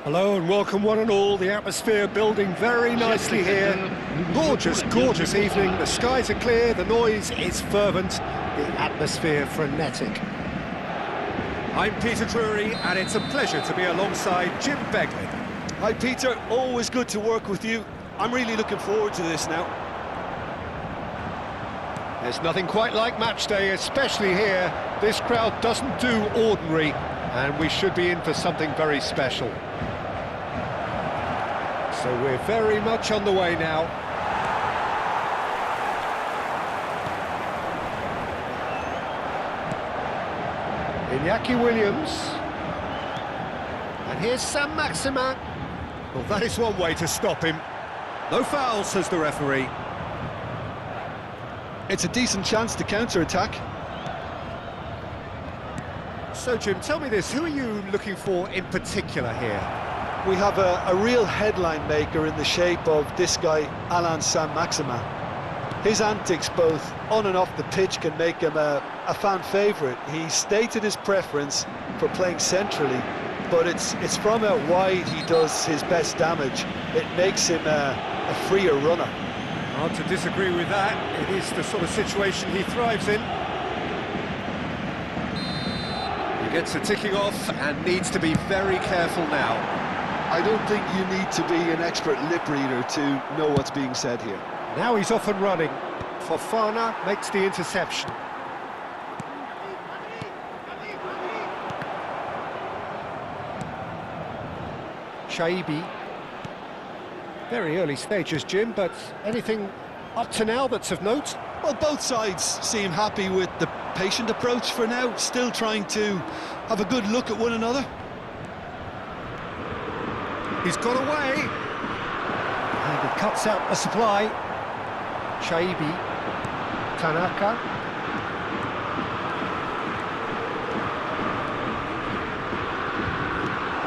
Hello and welcome one and all. The atmosphere building very nicely here. Gorgeous, gorgeous evening. The skies are clear, the noise is fervent, the atmosphere frenetic. I'm Peter Drury and it's a pleasure to be alongside Jim Begley. Hi Peter, always good to work with you. I'm really looking forward to this now. There's nothing quite like match day, especially here. This crowd doesn't do ordinary and we should be in for something very special. So we're very much on the way now. Iñaki Williams. And here's Saint-Maximin. Well, that is one way to stop him. No foul, says the referee. It's a decent chance to counter-attack. So, Jim, tell me this, who are you looking for in particular here? We have a real headline maker in the shape of this guy, Alain Saint-Maximin. His antics both on and off the pitch can make him a fan favourite. He stated his preference for playing centrally, but it's from out wide he does his best damage. It makes him a freer runner. Hard to disagree with that. It is the sort of situation he thrives in. He gets a ticking off and needs to be very careful now. I don't think you need to be an expert lip reader to know what's being said here. Now he's off and running. Fofana makes the interception. Shaibi. Very early stages, Jim, but anything up to now that's of note? Well, both sides seem happy with the patient approach for now, still trying to have a good look at one another. He's got away. And he cuts out the supply. Shaibi. Tanaka.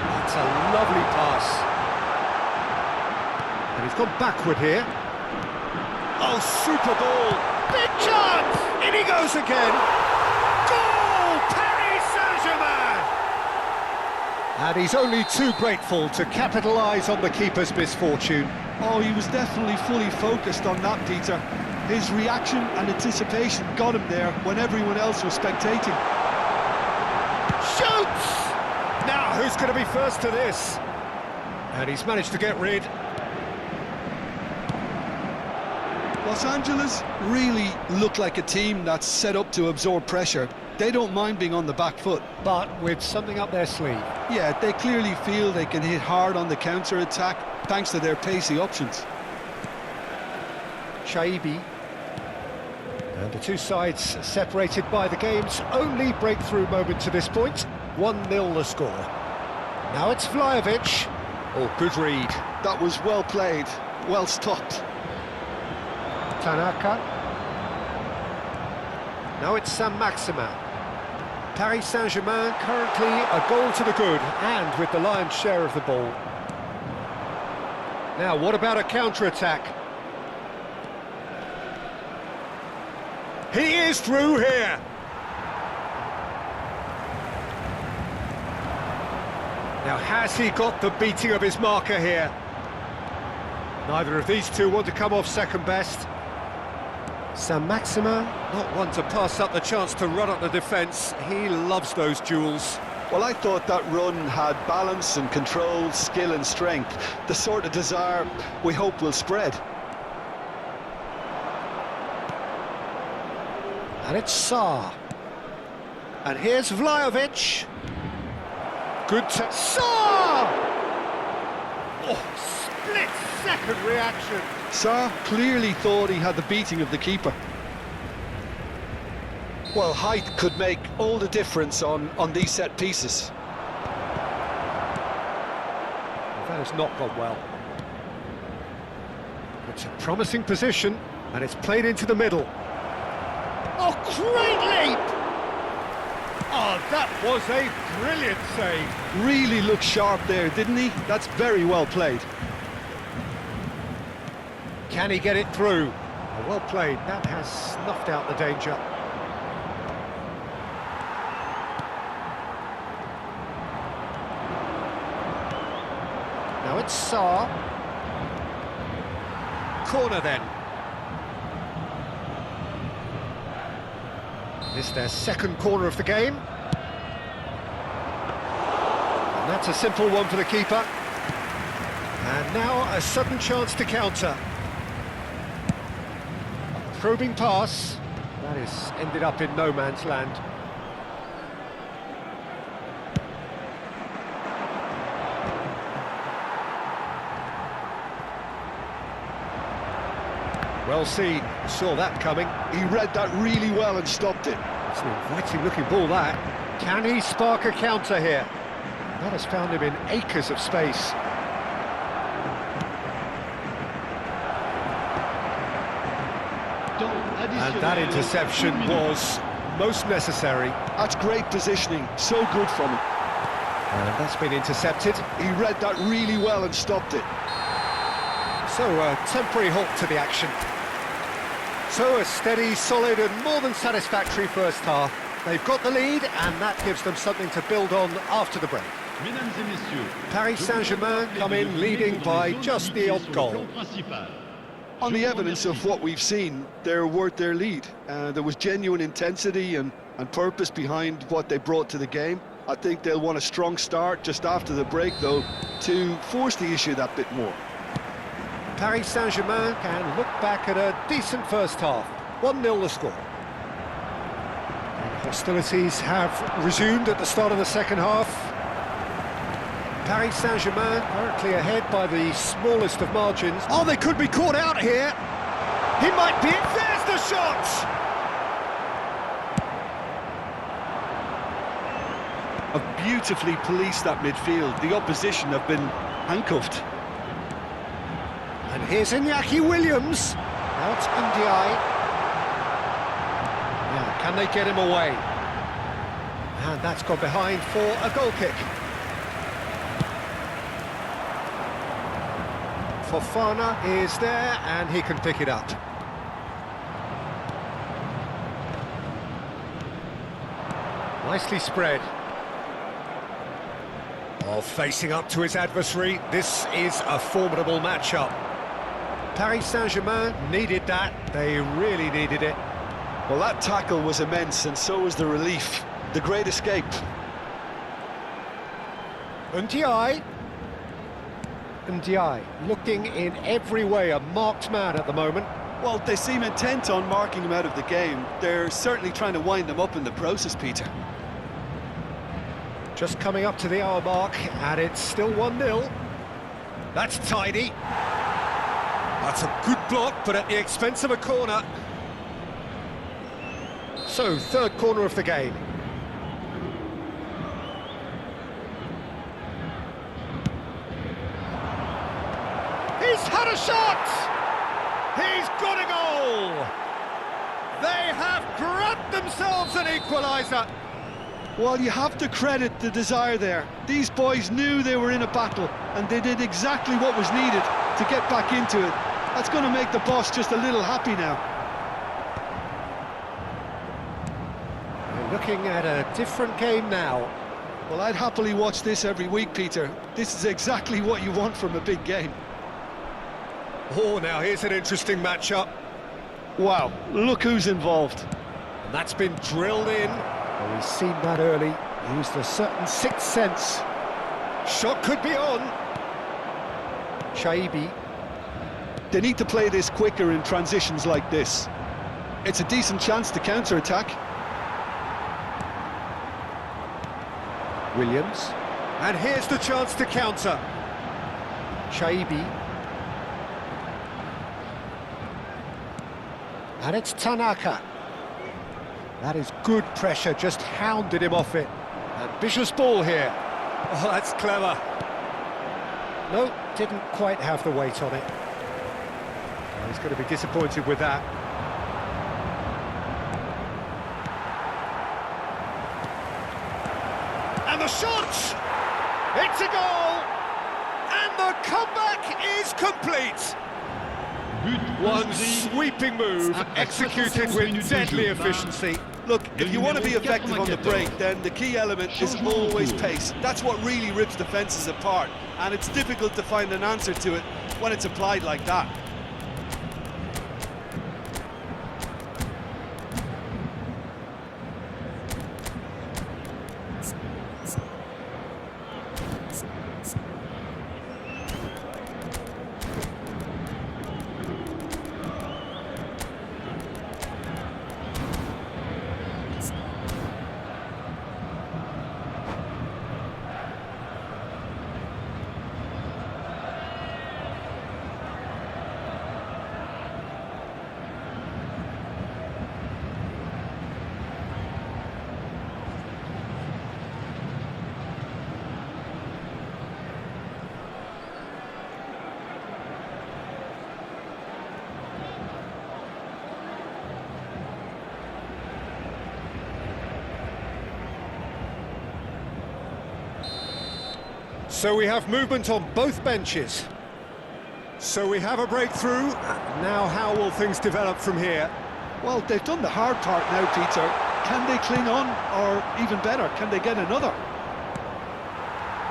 That's a lovely pass. And he's gone backward here. Oh, super ball. Big chance! In he goes again. Goal! Paris Saint-Germain! And he's only too grateful to capitalise on the keeper's misfortune. Oh, he was definitely fully focused on that, Peter. His reaction and anticipation got him there when everyone else was spectating. Shoots! Now, who's going to be first to this? And he's managed to get rid. Los Angeles really look like a team that's set up to absorb pressure. They don't mind being on the back foot. But with something up their sleeve. Yeah, they clearly feel they can hit hard on the counter-attack thanks to their pacey options. Shaibi. And the two sides separated by the game's only breakthrough moment to this point. 1-0 the score. Now it's Vlahovic. Oh, good read. That was well played, well stopped. Tanaka. Now it's Saint-Maximin. Paris Saint-Germain currently a goal to the good and with the lion's share of the ball. Now, what about a counter-attack? He is through here! Now, has he got the beating of his marker here? Neither of these two want to come off second best. Saint-Maximin, not one to pass up the chance to run up the defence. He loves those duels. Well, I thought that run had balance and control, skill and strength. The sort of desire we hope will spread. And it's Sarr. And here's Vlahovic. Good to... Sarr! Oh, split-second reaction. Sarr clearly thought he had the beating of the keeper. Well, height could make all the difference on these set pieces. That has not gone well. It's a promising position, and it's played into the middle. Oh, great leap! Oh, that was a brilliant save. Really looked sharp there, didn't he? That's very well played. Can he get it through? Oh, well played. That has snuffed out the danger. Now it's Sarr. Corner then. This is their second corner of the game. And that's a simple one for the keeper. And now a sudden chance to counter. Probing pass. That is ended up in no man's land. Well seen, saw that coming. He read that really well and stopped it. It's an inviting looking ball, that. Can he spark a counter here? That has found him in acres of space. And that interception was most necessary. That's great positioning, so good from him. And that's been intercepted. He read that really well and stopped it. So a temporary halt to the action. So a steady, solid and more than satisfactory first half. They've got the lead and that gives them something to build on after the break. Paris Saint-Germain come in leading by just the odd goal. On the evidence of what we've seen, they're worth their lead. There was genuine intensity and purpose behind what they brought to the game. I think they'll want a strong start just after the break, though, to force the issue that bit more. Paris Saint-Germain can look back at a decent first half. 1-0 the score. And hostilities have resumed at the start of the second half. Paris Saint-Germain currently ahead by the smallest of margins. Oh, they could be caught out here. He might be. There's the shot! Have beautifully policed that midfield. The opposition have been handcuffed. And here's Iñaki Williams. Now it's Ndiaye. Now, can they get him away? And that's gone behind for a goal kick. Fofana is there and he can pick it up. Nicely spread. Oh, facing up to his adversary, this is a formidable matchup. Paris Saint-Germain needed that, they really needed it. Well, that tackle was immense and so was the relief. The great escape. Ndiaye looking in every way a marked man at the moment. Well, they seem intent on marking him out of the game. They're certainly trying to wind him up in the process, Peter. Just coming up to the hour mark, and it's still 1-0. That's tidy. That's a good block, but at the expense of a corner. So, third corner of the game. He's had a shot! He's got a goal! They have grabbed themselves an equaliser. Well, you have to credit the desire there. These boys knew they were in a battle, and they did exactly what was needed to get back into it. That's going to make the boss just a little happy now. We're looking at a different game now. Well, I'd happily watch this every week, Peter. This is exactly what you want from a big game. Oh, now here's an interesting matchup. Wow, look who's involved. And that's been drilled in. Well, we've seen that early. Used a certain sixth sense. Shot could be on. Shaibi. They need to play this quicker in transitions like this. It's a decent chance to counter-attack. Williams. And here's the chance to counter. Shaibi. And it's Tanaka. That is good pressure, just hounded him off it. Ambitious ball here. Oh, that's clever. No, didn't quite have the weight on it. Well, he's going to be disappointed with that. And the shot! It's a goal! And the comeback is complete! One sweeping move, executed with deadly efficiency. Look, if you want to be effective on the break, then the key element is always pace. That's what really rips defences apart, and it's difficult to find an answer to it when it's applied like that. So we have movement on both benches. So we have a breakthrough. Now how will things develop from here? Well, they've done the hard part now, Peter. Can they cling on, or even better, can they get another?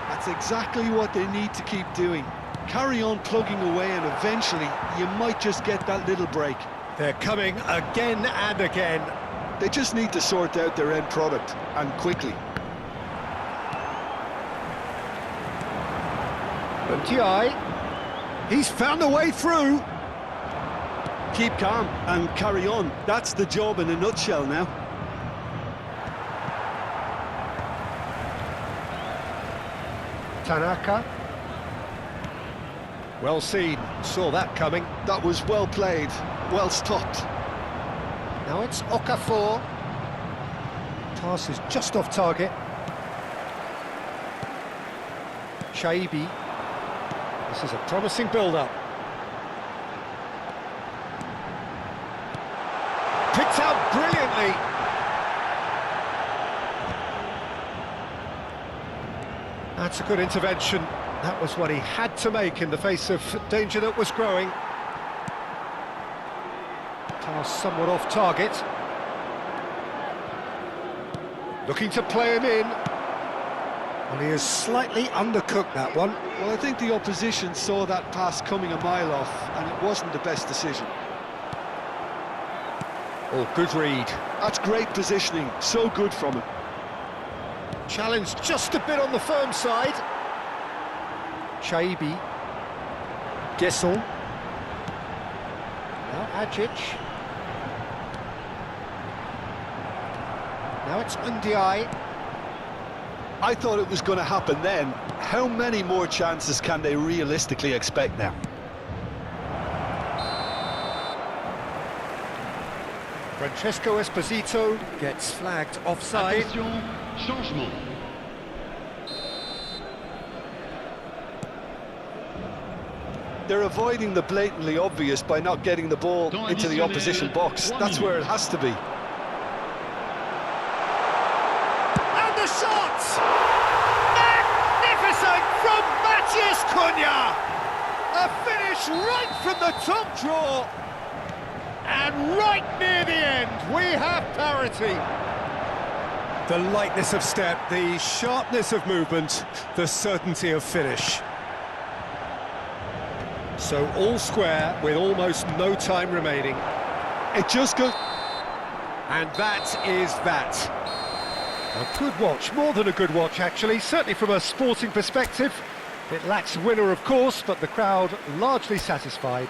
That's exactly what they need to keep doing. Carry on plugging away, and eventually you might just get that little break. They're coming again and again. They just need to sort out their end product, and quickly. Ndiaye, he's found a way through. Keep calm and carry on. That's the job in a nutshell now. Tanaka. Well seen, saw that coming. That was well played, well stopped. Now it's Okafor. Pass is just off target. Shaibi. This is a promising build-up. Picked out brilliantly. That's a good intervention. That was what he had to make in the face of danger that was growing. Pass somewhat off target. Looking to play him in. Well, he has slightly undercooked that one. Well, I think the opposition saw that pass coming a mile off, and it wasn't the best decision. Oh, good read. That's great positioning, so good from him. Challenged just a bit on the firm side. Shaibi. Gesson. Now Ajic. Now it's Ndiaye. I thought it was going to happen then. How many more chances can they realistically expect now? Francesco Esposito gets flagged offside. Attention, changement. They're avoiding the blatantly obvious by not getting the ball into the opposition box. That's where it has to be. And the shot! Magnificent from Matheus Cunha! A finish right from the top draw. And right near the end, we have parity. The lightness of step, the sharpness of movement, the certainty of finish. So all square with almost no time remaining. It just goes... And that is that. A good watch, more than a good watch actually, certainly from a sporting perspective. It lacks winner of course, but the crowd largely satisfied.